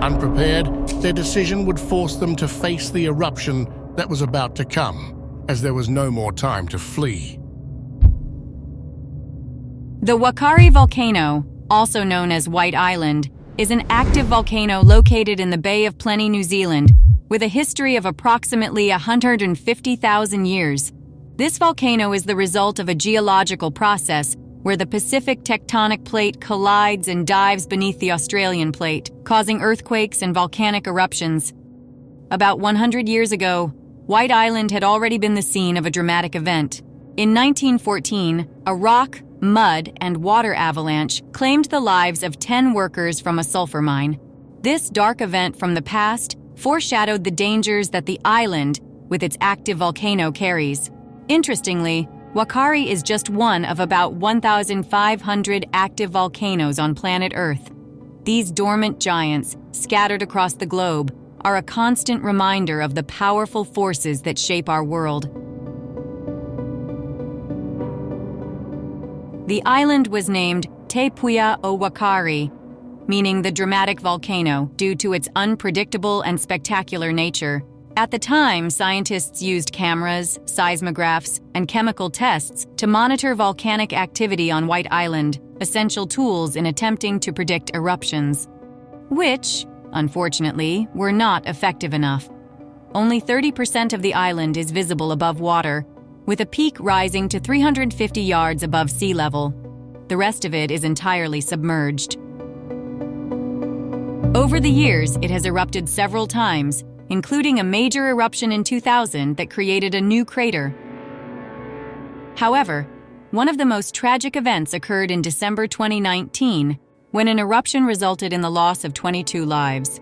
Unprepared, their decision would force them to face the eruption that was about to come, as there was no more time to flee. The Whakaari Volcano, also known as White Island, is an active volcano located in the Bay of Plenty, New Zealand, with a history of approximately 150,000 years. This volcano is the result of a geological process where the Pacific tectonic plate collides and dives beneath the Australian plate, causing earthquakes and volcanic eruptions. About 100 years ago, White Island had already been the scene of a dramatic event. In 1914, a rock, mud, and water avalanche claimed the lives of 10 workers from a sulfur mine. This dark event from the past foreshadowed the dangers that the island, with its active volcano, carries. Interestingly, Whakaari is just one of about 1,500 active volcanoes on planet Earth. These dormant giants, scattered across the globe, are a constant reminder of the powerful forces that shape our world. The island was named Te Puia o Whakaari, meaning the dramatic volcano, due to its unpredictable and spectacular nature. At the time, scientists used cameras, seismographs, and chemical tests to monitor volcanic activity on White Island, essential tools in attempting to predict eruptions, which, unfortunately, were not effective enough. Only 30% of the island is visible above water, with a peak rising to 350 yards above sea level. The rest of it is entirely submerged. Over the years, it has erupted several times, including a major eruption in 2000 that created a new crater. However, one of the most tragic events occurred in December 2019, when an eruption resulted in the loss of 22 lives.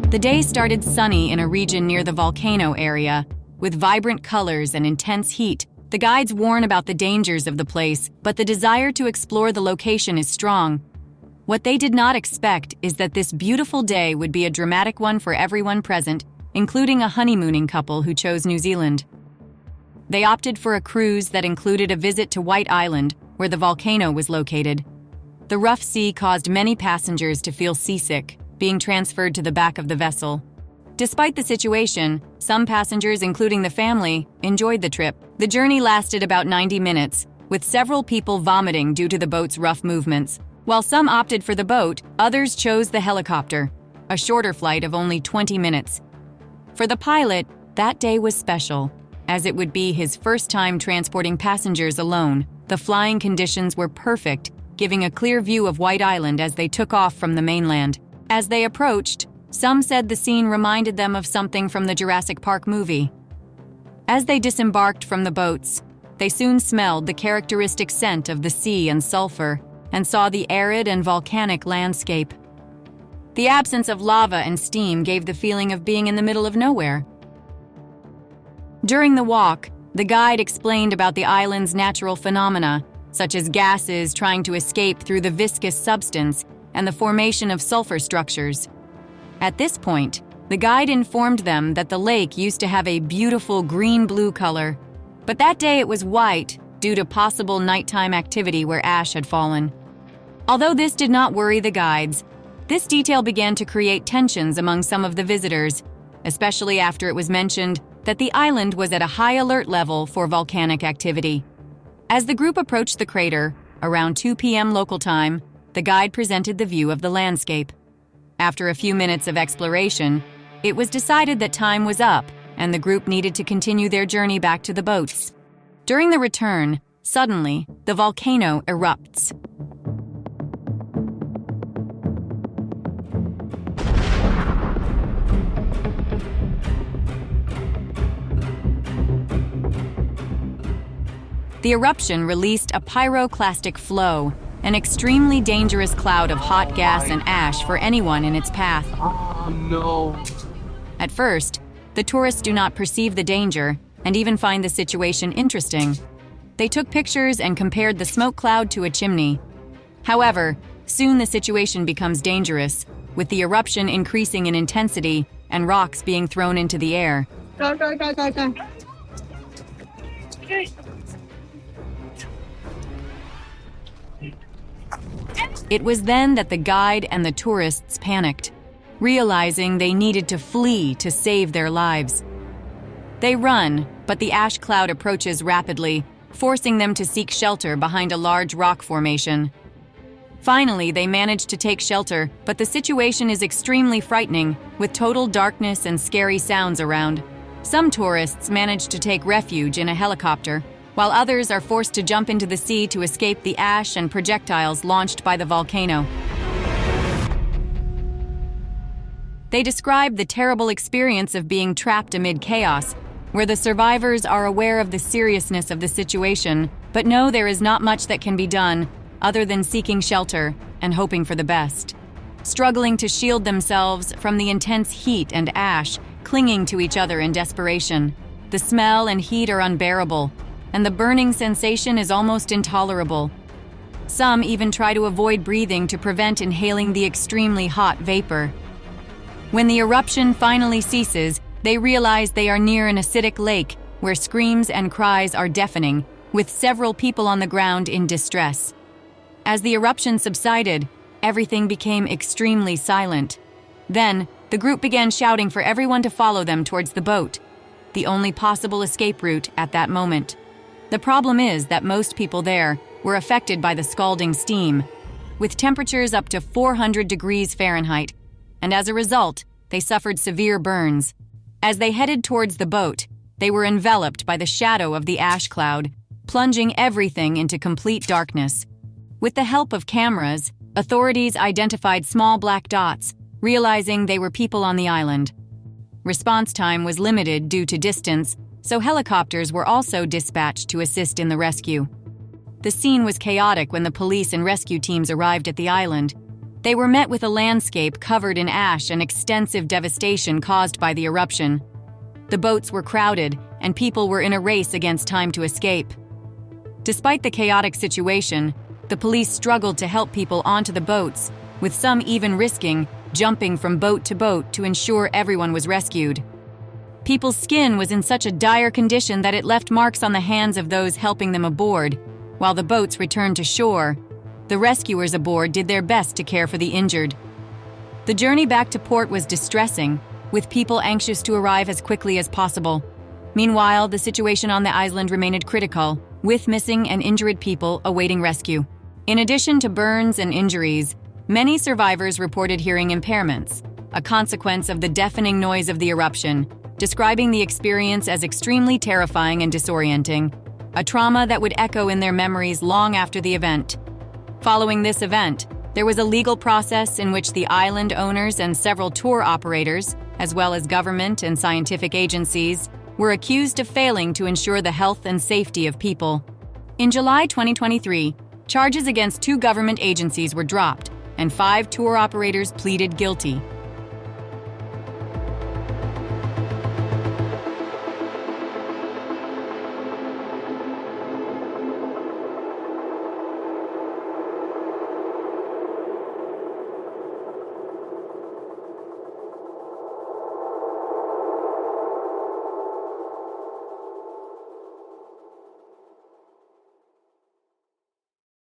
The day started sunny in a region near the volcano area, with vibrant colors and intense heat. The guides warn about the dangers of the place, but the desire to explore the location is strong. What they did not expect is that this beautiful day would be a dramatic one for everyone present, including a honeymooning couple who chose New Zealand. They opted for a cruise that included a visit to White Island, where the volcano was located. The rough sea caused many passengers to feel seasick, being transferred to the back of the vessel. Despite the situation, some passengers, including the family, enjoyed the trip. The journey lasted about 90 minutes, with several people vomiting due to the boat's rough movements. While some opted for the boat, others chose the helicopter, a shorter flight of only 20 minutes. For the pilot, that day was special, as it would be his first time transporting passengers alone. The flying conditions were perfect, giving a clear view of White Island as they took off from the mainland. As they approached, some said the scene reminded them of something from the Jurassic Park movie. As they disembarked from the boats, they soon smelled the characteristic scent of the sea and sulfur, and saw the arid and volcanic landscape. The absence of lava and steam gave the feeling of being in the middle of nowhere. During the walk, the guide explained about the island's natural phenomena, such as gases trying to escape through the viscous substance and the formation of sulfur structures. At this point, the guide informed them that the lake used to have a beautiful green-blue color, but that day it was white due to possible nighttime activity where ash had fallen. Although this did not worry the guides, this detail began to create tensions among some of the visitors, especially after it was mentioned that the island was at a high alert level for volcanic activity. As the group approached the crater, around 2 p.m. local time, the guide presented the view of the landscape. After a few minutes of exploration, it was decided that time was up and the group needed to continue their journey back to the boats. During the return, suddenly, the volcano erupts. The eruption released a pyroclastic flow, an extremely dangerous cloud of hot gas and ash for anyone in its path. Oh no. At first, the tourists do not perceive the danger and even find the situation interesting. They took pictures and compared the smoke cloud to a chimney. However, soon the situation becomes dangerous, with the eruption increasing in intensity and rocks being thrown into the air. Go. It was then that the guide and the tourists panicked, realizing they needed to flee to save their lives. They run, but the ash cloud approaches rapidly, forcing them to seek shelter behind a large rock formation. Finally, they manage to take shelter, but the situation is extremely frightening, with total darkness and scary sounds around. Some tourists manage to take refuge in a helicopter, while others are forced to jump into the sea to escape the ash and projectiles launched by the volcano. They describe the terrible experience of being trapped amid chaos, where the survivors are aware of the seriousness of the situation, but know there is not much that can be done other than seeking shelter and hoping for the best. Struggling to shield themselves from the intense heat and ash, clinging to each other in desperation. The smell and heat are unbearable, and the burning sensation is almost intolerable. Some even try to avoid breathing to prevent inhaling the extremely hot vapor. When the eruption finally ceases, they realize they are near an acidic lake where screams and cries are deafening, with several people on the ground in distress. As the eruption subsided, everything became extremely silent. Then, the group began shouting for everyone to follow them towards the boat, the only possible escape route at that moment. The problem is that most people there were affected by the scalding steam, with temperatures up to 400 degrees Fahrenheit, and as a result, they suffered severe burns. As they headed towards the boat, they were enveloped by the shadow of the ash cloud, plunging everything into complete darkness. With the help of cameras, authorities identified small black dots, realizing they were people on the island. Response time was limited due to distance, so helicopters were also dispatched to assist in the rescue. The scene was chaotic when the police and rescue teams arrived at the island. They were met with a landscape covered in ash and extensive devastation caused by the eruption. The boats were crowded, and people were in a race against time to escape. Despite the chaotic situation, the police struggled to help people onto the boats, with some even risking jumping from boat to boat to ensure everyone was rescued. People's skin was in such a dire condition that it left marks on the hands of those helping them aboard. While the boats returned to shore, the rescuers aboard did their best to care for the injured. The journey back to port was distressing, with people anxious to arrive as quickly as possible. Meanwhile, the situation on the island remained critical, with missing and injured people awaiting rescue. In addition to burns and injuries, many survivors reported hearing impairments, a consequence of the deafening noise of the eruption, describing the experience as extremely terrifying and disorienting, a trauma that would echo in their memories long after the event. Following this event, there was a legal process in which the island owners and several tour operators, as well as government and scientific agencies, were accused of failing to ensure the health and safety of people. In July 2023, charges against 2 government agencies were dropped, and 5 tour operators pleaded guilty.